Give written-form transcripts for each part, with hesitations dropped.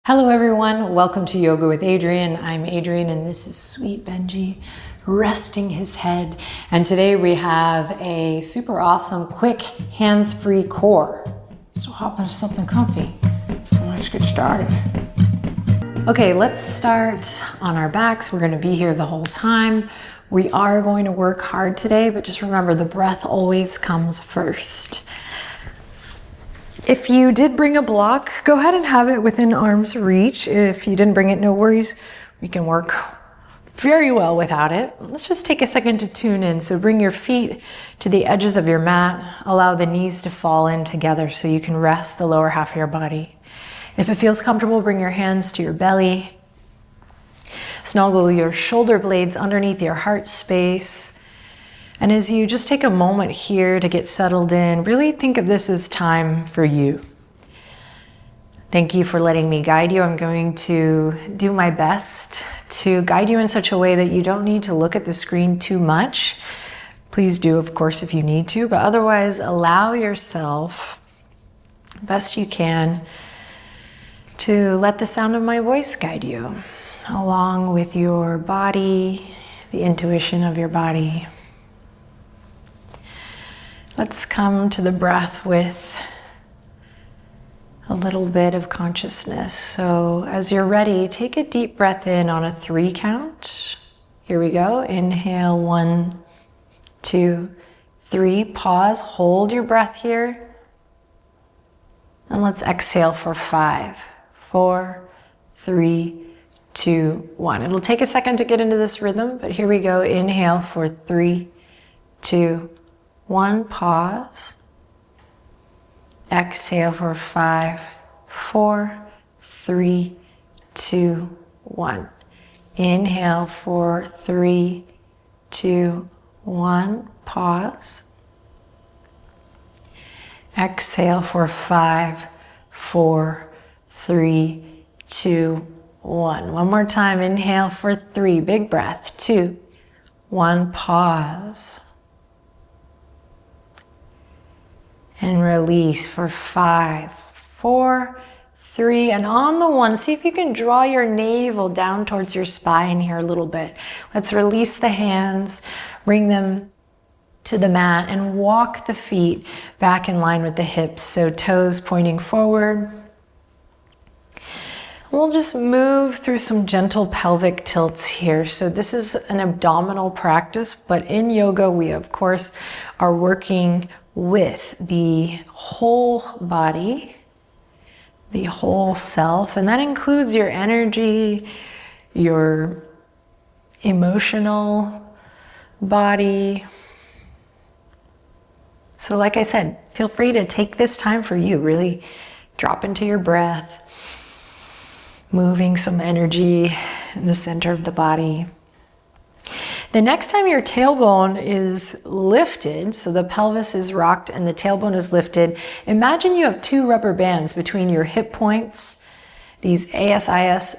Hello everyone, welcome to Yoga with Adriene. I'm Adriene and this is Sweet Benji resting his head. And today we have a super awesome, quick, hands-free core. So hop into something comfy and let's get started. Okay, let's start on our backs. We're gonna be here the whole time. We are going to work hard today, but just remember the breath always comes first. If you did bring a block, go ahead and have it within arm's reach. If you didn't bring it, no worries. We can work very well without it. Let's just take a second to tune in. So bring your feet to the edges of your mat. Allow the knees to fall in together so you can rest the lower half of your body. If it feels comfortable, bring your hands to your belly. Snuggle your shoulder blades underneath your heart space. And as you just take a moment here to get settled in, really think of this as time for you. Thank you for letting me guide you. I'm going to do my best to guide you in such a way that you don't need to look at the screen too much. Please do, of course, if you need to, but otherwise allow yourself, best you can, to let the sound of my voice guide you, along with your body, the intuition of your body. Let's come to the breath with a little bit of consciousness. So as you're ready, take a deep breath in on a 3 count. Here we go. Inhale, 1, 2, 3. Pause, hold your breath here. And let's exhale for 5, 4, 3, 2, 1. It'll take a second to get into this rhythm, but here we go. Inhale for 3, 2, 1, pause. Exhale for 5, 4, 3, 2, 1. Inhale for 3, 2, 1, pause. Exhale for 5, 4, 3, 2, 1. One more time. Inhale for 3, big breath. 2, 1, pause. And release for 5, 4, 3, and on the 1, see if you can draw your navel down towards your spine here a little bit. Let's release the hands, bring them to the mat, and walk the feet back in line with the hips. So toes pointing forward. We'll just move through some gentle pelvic tilts here. So this is an abdominal practice, but in yoga we of course are working with the whole body, the whole self, and that includes your energy, your emotional body. So like I said, feel free to take this time for you, really drop into your breath, moving some energy in the center of the body. The next time your tailbone is lifted, so the pelvis is rocked and the tailbone is lifted, imagine you have 2 rubber bands between your hip points, these ASIS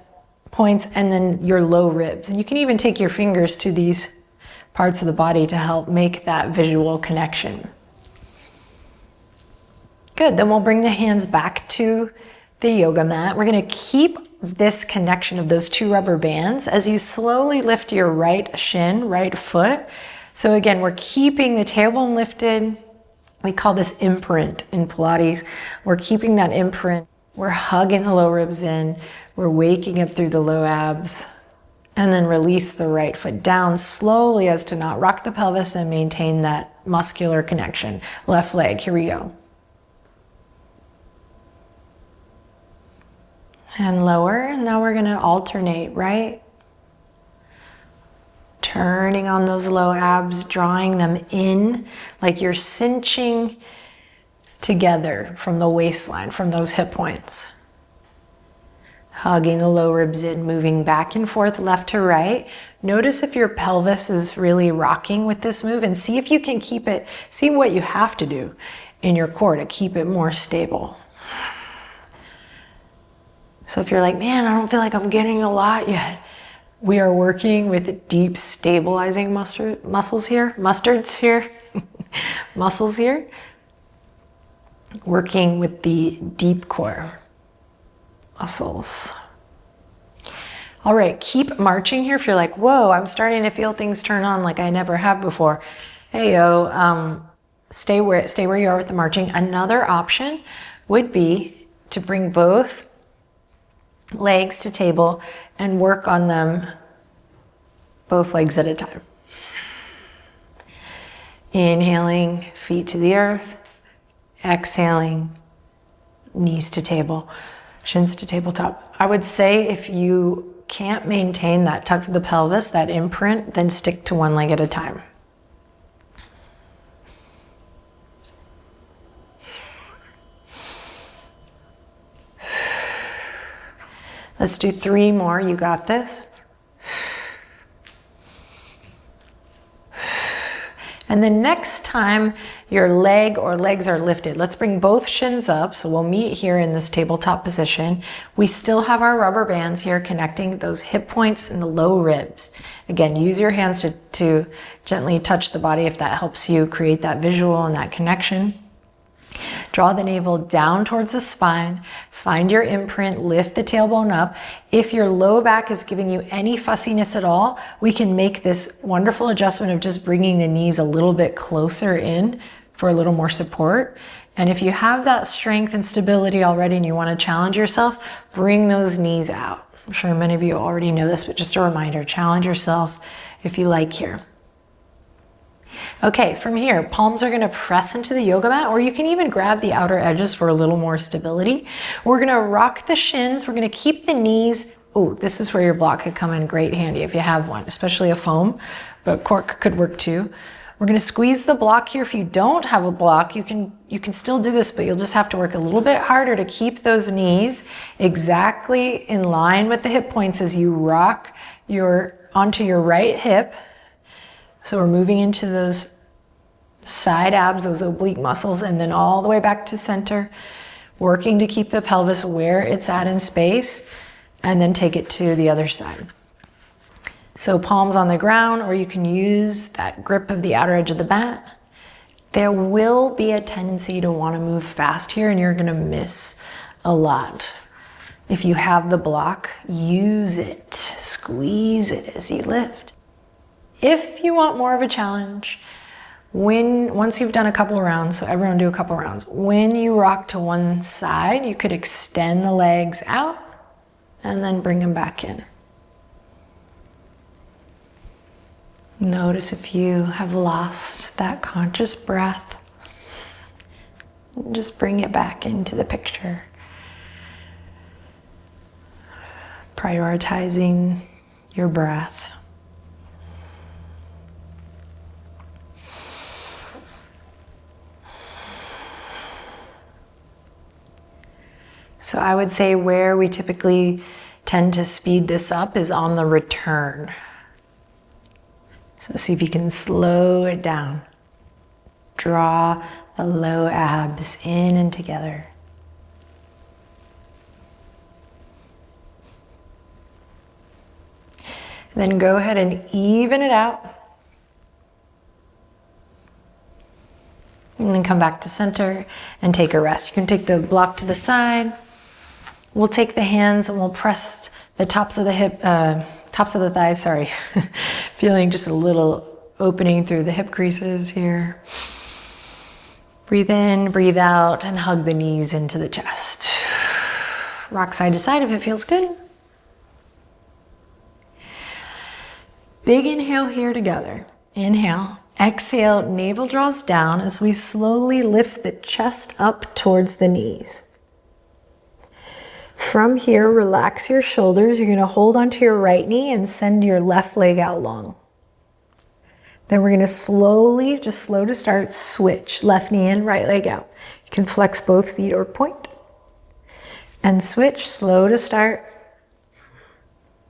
points, and then your low ribs. And you can even take your fingers to these parts of the body to help make that visual connection. Good, then we'll bring the hands back to the yoga mat. We're gonna keep this connection of those 2 rubber bands as you slowly lift your right shin, right foot. So again, we're keeping the tailbone lifted. We call this imprint in Pilates. We're keeping that imprint. We're hugging the low ribs in. We're waking up through the low abs. And then release the right foot down slowly as to not rock the pelvis and maintain that muscular connection. Left leg, here we go. And lower, and now we're gonna alternate, right? Turning on those low abs, drawing them in like you're cinching together from the waistline, from those hip points. Hugging the low ribs in, moving back and forth, left to right. Notice if your pelvis is really rocking with this move and see if you can keep it, see what you have to do in your core to keep it more stable. So if you're like, man, I don't feel like I'm getting a lot yet, we are working with deep stabilizing muscles here, muscles here, working with the deep core. muscles. All right, keep marching here. If you're like, whoa, I'm starting to feel things turn on like I never have before. Hey, yo, stay where you are with the marching. Another option would be to bring both legs to table and work on them both legs at a time. Inhaling, feet to the earth. Exhaling, knees to table, shins to tabletop. I would say if you can't maintain that tuck of the pelvis, that imprint, then stick to one leg at a time. Let's do 3 more. You got this. And then next time your leg or legs are lifted, let's bring both shins up. So we'll meet here in this tabletop position. We still have our rubber bands here connecting those hip points and the low ribs. Again, use your hands to gently touch the body if that helps you create that visual and that connection. Draw the navel down towards the spine. Find your imprint, lift the tailbone up. If your low back is giving you any fussiness at all, we can make this wonderful adjustment of just bringing the knees a little bit closer in for a little more support. And if you have that strength and stability already and you want to challenge yourself, bring those knees out. I'm sure many of you already know this, but just a reminder, challenge yourself if you like here. Okay, from here, palms are gonna press into the yoga mat, or you can even grab the outer edges for a little more stability. We're gonna rock the shins. We're gonna keep the knees. Oh, this is where your block could come in great handy if you have one, especially a foam, but cork could work too. We're gonna squeeze the block here. If you don't have a block, you can still do this, but you'll just have to work a little bit harder to keep those knees exactly in line with the hip points as you rock onto your right hip. So we're moving into those side abs, those oblique muscles, and then all the way back to center, working to keep the pelvis where it's at in space, and then take it to the other side. So palms on the ground, or you can use that grip of the outer edge of the mat. There will be a tendency to want to move fast here, and you're going to miss a lot. If you have the block, use it, squeeze it as you lift. If you want more of a challenge, once you've done a couple rounds, so everyone do a couple rounds, when you rock to one side, you could extend the legs out and then bring them back in. Notice if you have lost that conscious breath. Just bring it back into the picture. Prioritizing your breath. So I would say where we typically tend to speed this up is on the return. So see if you can slow it down. Draw the low abs in and together. Then go ahead and even it out. And then come back to center and take a rest. You can take the block to the side. We'll take the hands and we'll press the tops of the thighs, sorry. Feeling just a little opening through the hip creases here. Breathe in, breathe out, and hug the knees into the chest. Rock side to side if it feels good. Big inhale here together. Inhale. Exhale, navel draws down as we slowly lift the chest up towards the knees. From here, relax your shoulders. You're going to hold onto your right knee and send your left leg out long. Then we're going to slowly, just slow to start, switch. Left knee in, right leg out. You can flex both feet or point. And switch, slow to start.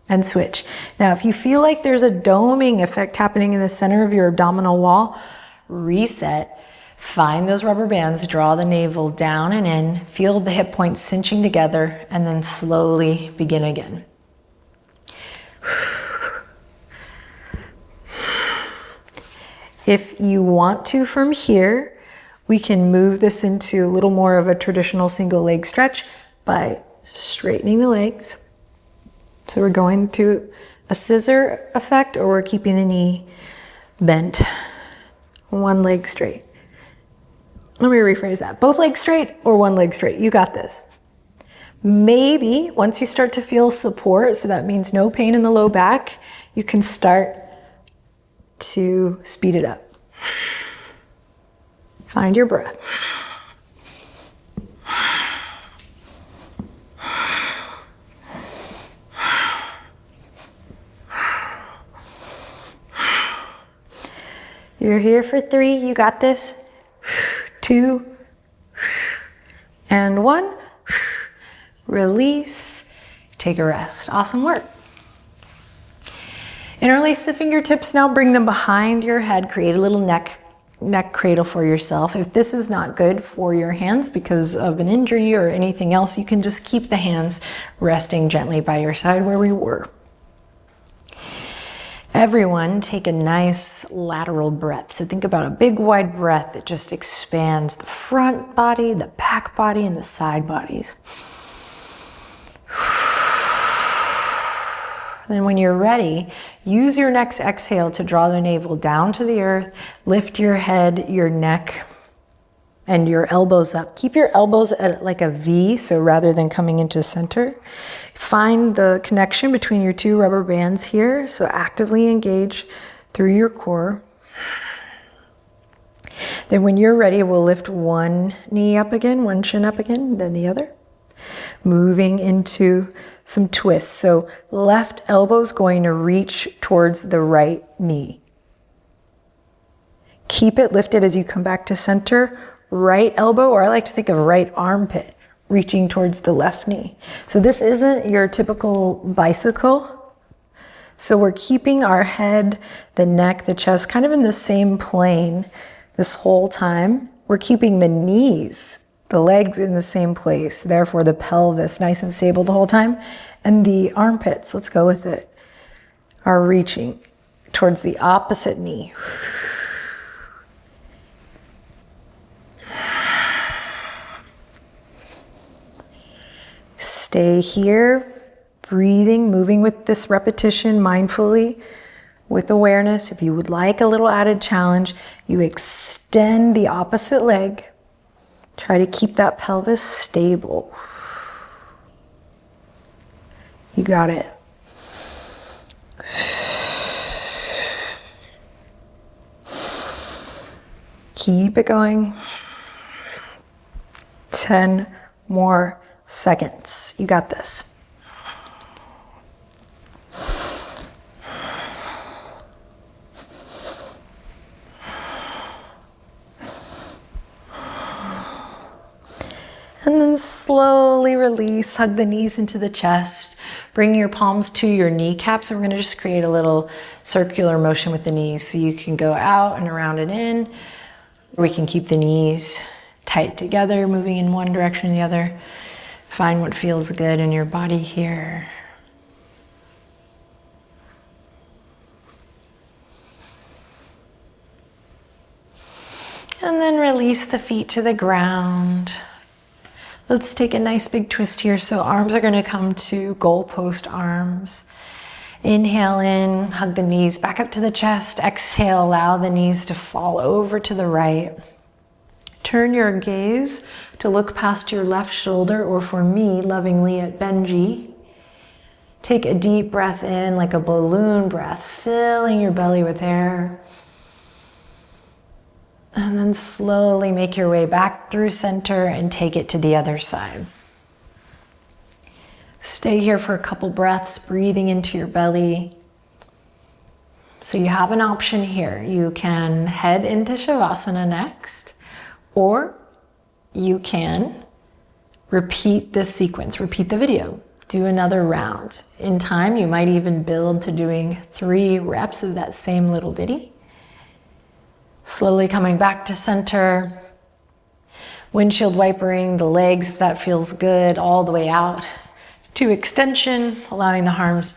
And switch. Now, if you feel like there's a doming effect happening in the center of your abdominal wall, reset. Find those rubber bands, draw the navel down and in, feel the hip points cinching together, and then slowly begin again. If you want to from here, we can move this into a little more of a traditional single leg stretch by Straightening the legs. So we're going to a scissor effect, or we're keeping the knee bent. One leg straight. Let me rephrase that. Both legs straight or one leg straight. You got this. Maybe once you start to feel support, so that means no pain in the low back, you can start to speed it up. Find your breath. You're here for 3, you got this. 2, and 1. Release, take a rest. Awesome work. Interlace the fingertips now, bring them behind your head, create a little neck cradle for yourself. If this is not good for your hands because of an injury or anything else, you can just keep the hands resting gently by your side where we were. Everyone take a nice lateral breath. So think about a big wide breath that just expands the front body, the back body, and the side bodies. Then when you're ready, use your next exhale to draw the navel down to the earth, lift your head, your neck, and your elbows up. Keep your elbows at like a V, so rather than coming into center. Find the connection between your 2 rubber bands here, so actively engage through your core. Then when you're ready, we'll lift one knee up again, one shin up again, then the other. Moving into some twists. So left elbow's going to reach towards the right knee. Keep it lifted as you come back to center. Right elbow, or I like to think of right armpit, reaching towards the left knee. So this isn't your typical bicycle. So we're keeping our head, the neck, the chest kind of in the same plane this whole time. We're keeping the knees, the legs in the same place. Therefore the pelvis nice and stable the whole time. And the armpits, let's go with it, are reaching towards the opposite knee. Stay here, breathing, moving with this repetition mindfully, with awareness. If you would like a little added challenge, you extend the opposite leg. Try to keep that pelvis stable. You got it. Keep it going. 10 more seconds. You got this. And then slowly release, hug the knees into the chest. Bring your palms to your kneecaps. And we're gonna just create a little circular motion with the knees. So you can go out and around and in. We can keep the knees tight together, moving in one direction or the other. Find what feels good in your body here. And then release the feet to the ground. Let's take a nice big twist here. So arms are going to come to goalpost arms. Inhale in, hug the knees back up to the chest. Exhale, allow the knees to fall over to the right. Turn your gaze to look past your left shoulder, or for me, lovingly at Benji. Take a deep breath in, like a balloon breath, filling your belly with air. And then slowly make your way back through center and take it to the other side. Stay here for a couple breaths, breathing into your belly. So you have an option here. You can head into Shavasana next, or you can repeat this sequence, repeat the video, do another round. In time, you might even build to doing 3 reps of that same little ditty. Slowly coming back to center, windshield wipering the legs if that feels good, all the way out to extension, allowing the arms